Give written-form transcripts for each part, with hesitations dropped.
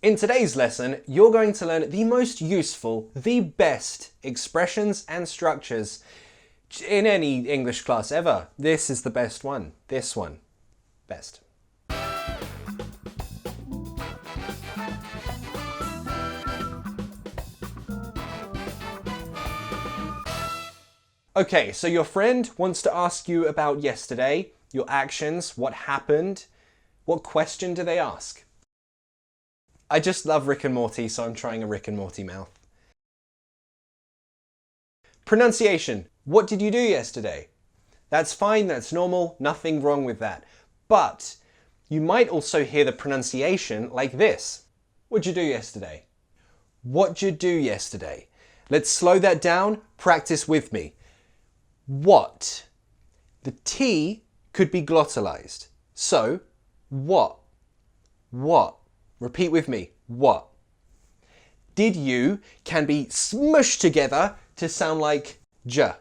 In today's lesson, you're going to learn the most useful, the best expressions and structures in any English class ever. This is the best one. This one. Best. Okay, so your friend wants to ask you about yesterday, your actions, what happened. What question do they ask? I just love Rick and Morty, so I'm trying a Rick and Morty mouth. Pronunciation. What did you do yesterday? That's fine, that's normal, nothing wrong with that. But you might also hear the pronunciation like this. What'd you do yesterday? What'd you do yesterday? Let's slow that down, practice with me. What? The T could be glottalized. So, what? What? Repeat with me. What? Did you can be smushed together to sound like j.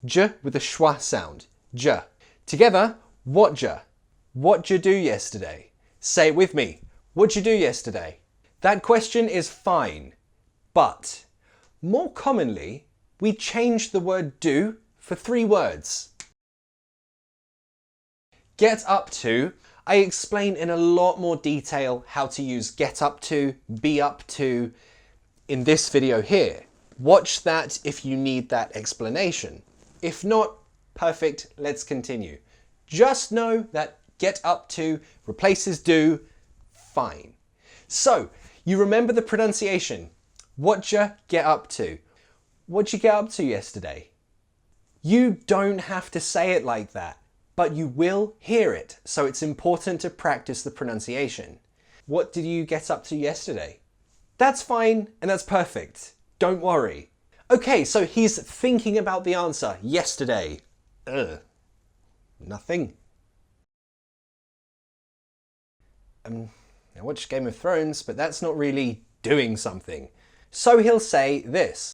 J with a schwa sound. J. Together, what'd you do yesterday? Say it with me. What'd you do yesterday? That question is fine, but more commonly, we change the word do for 3 words. Get up to. I explain in a lot more detail how to use get up to, be up to in this video here. Watch that if you need that explanation. If not, perfect, let's continue. Just know that get up to replaces do, fine. So, you remember the pronunciation. What'd you get up to? What'd you get up to yesterday? You don't have to say it like that, but you will hear it, so it's important to practice the pronunciation. What did you get up to yesterday? That's fine, and that's perfect. Don't worry. Okay, so he's thinking about the answer. Yesterday. Nothing. I watched Game of Thrones, but that's not really doing something. So he'll say this.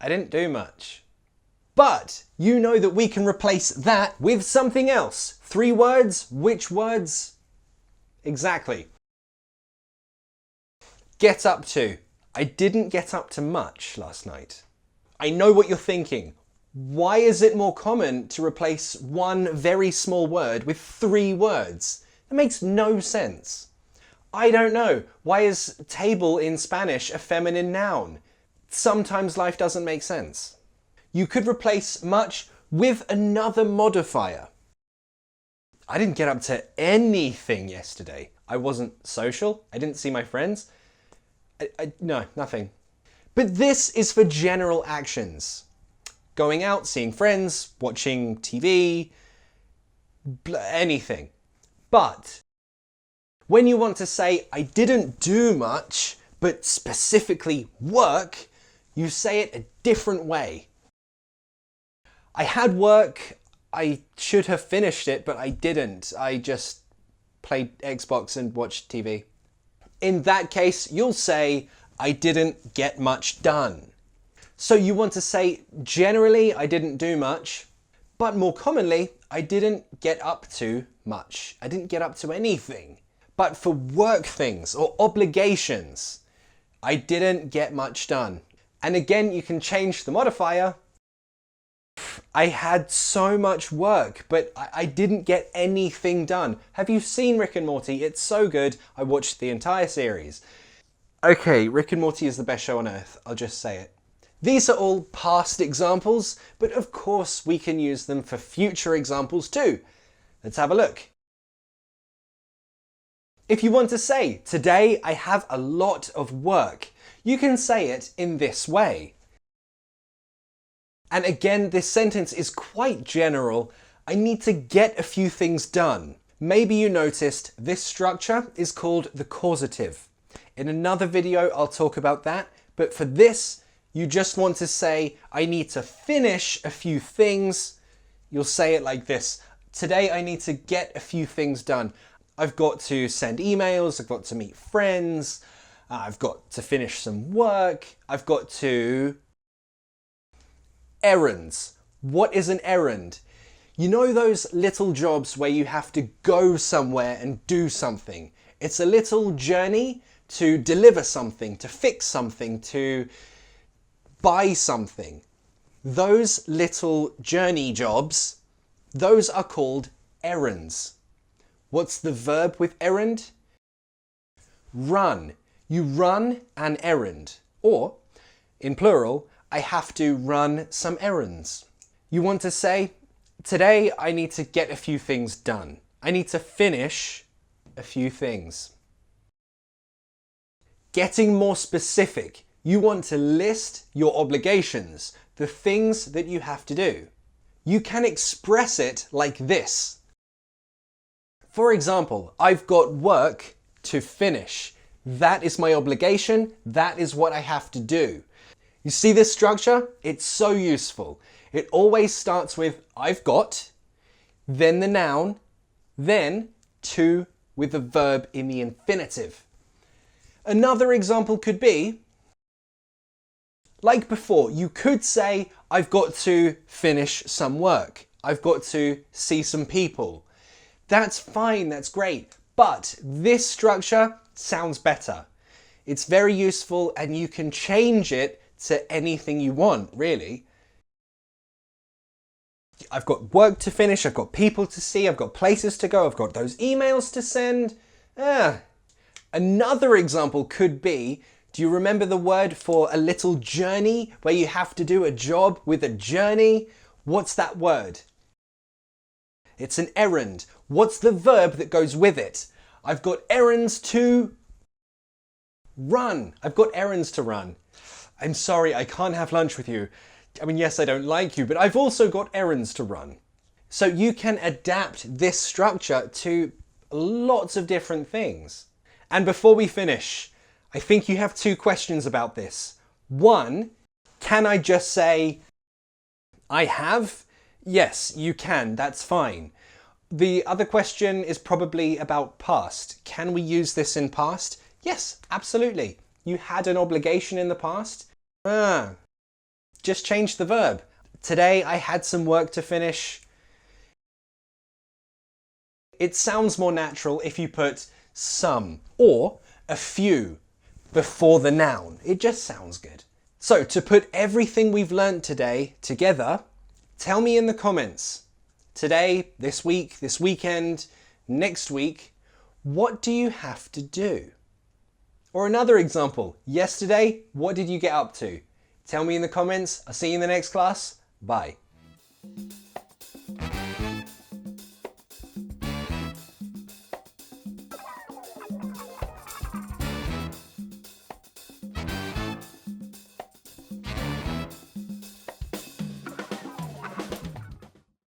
I didn't do much. But you know that we can replace that with something else. 3 words. Which words? Exactly. Get up to. I didn't get up to much last night. I know what you're thinking. Why is it more common to replace one very small word with 3 words? That makes no sense. I don't know. Why is table in Spanish a feminine noun? Sometimes life doesn't make sense. You could replace much with another modifier. I didn't get up to anything yesterday. I wasn't social. I didn't see my friends. No, nothing. But this is for general actions. Going out, seeing friends, watching TV, anything. But when you want to say, I didn't do much, but specifically work, you say it a different way. I had work, I should have finished it, but I didn't. I just played Xbox and watched TV. In that case, you'll say, I didn't get much done. So you want to say, generally, I didn't do much, but more commonly, I didn't get up to much. I didn't get up to anything. But for work things or obligations, I didn't get much done. And again, you can change the modifier. I had so much work, but I didn't get anything done. Have you seen Rick and Morty? It's so good. I watched the entire series. Okay, Rick and Morty is the best show on earth. I'll just say it. These are all past examples, but of course we can use them for future examples too. Let's have a look. If you want to say, today I have a lot of work, you can say it in this way. And again, this sentence is quite general. I need to get a few things done. Maybe you noticed this structure is called the causative. In another video, I'll talk about that. But for this, you just want to say, I need to finish a few things. You'll say it like this. Today, I need to get a few things done. I've got to send emails. I've got to meet friends. I've got to finish some work. I've got to... Errands. What is an errand? You know those little jobs where you have to go somewhere and do something? It's a little journey to deliver something, to fix something, to buy something. Those little journey jobs, those are called errands. What's the verb with errand? Run. You run an errand. Or, in plural, I have to run some errands. You want to say, today I need to get a few things done. I need to finish a few things. Getting more specific. You want to list your obligations, the things that you have to do. You can express it like this. For example, I've got work to finish. That is my obligation. That is what I have to do. You see this structure? It's so useful. It always starts with I've got, then the noun, then to with the verb in the infinitive. Another example could be, like before, you could say, I've got to finish some work. I've got to see some people. That's fine, that's great. But this structure sounds better. It's very useful and you can change it to anything you want, really. I've got work to finish, I've got people to see, I've got places to go, I've got those emails to send. Another example could be, do you remember the word for a little journey where you have to do a job with a journey? What's that word? It's an errand. What's the verb that goes with it? I've got errands to run. I've got errands to run. I'm sorry, I can't have lunch with you. I mean, yes, I don't like you, but I've also got errands to run. So you can adapt this structure to lots of different things. And before we finish, I think you have two questions about this. One, can I just say, I have? Yes, you can, that's fine. The other question is probably about past. Can we use this in past? Yes, absolutely. You had an obligation in the past? Just change the verb. Today I had some work to finish. It sounds more natural if you put some or a few before the noun. It just sounds good. So to put everything we've learned today together, tell me in the comments, today, this week, this weekend, next week, what do you have to do? Or another example, yesterday, what did you get up to? Tell me in the comments. I'll see you in the next class. Bye.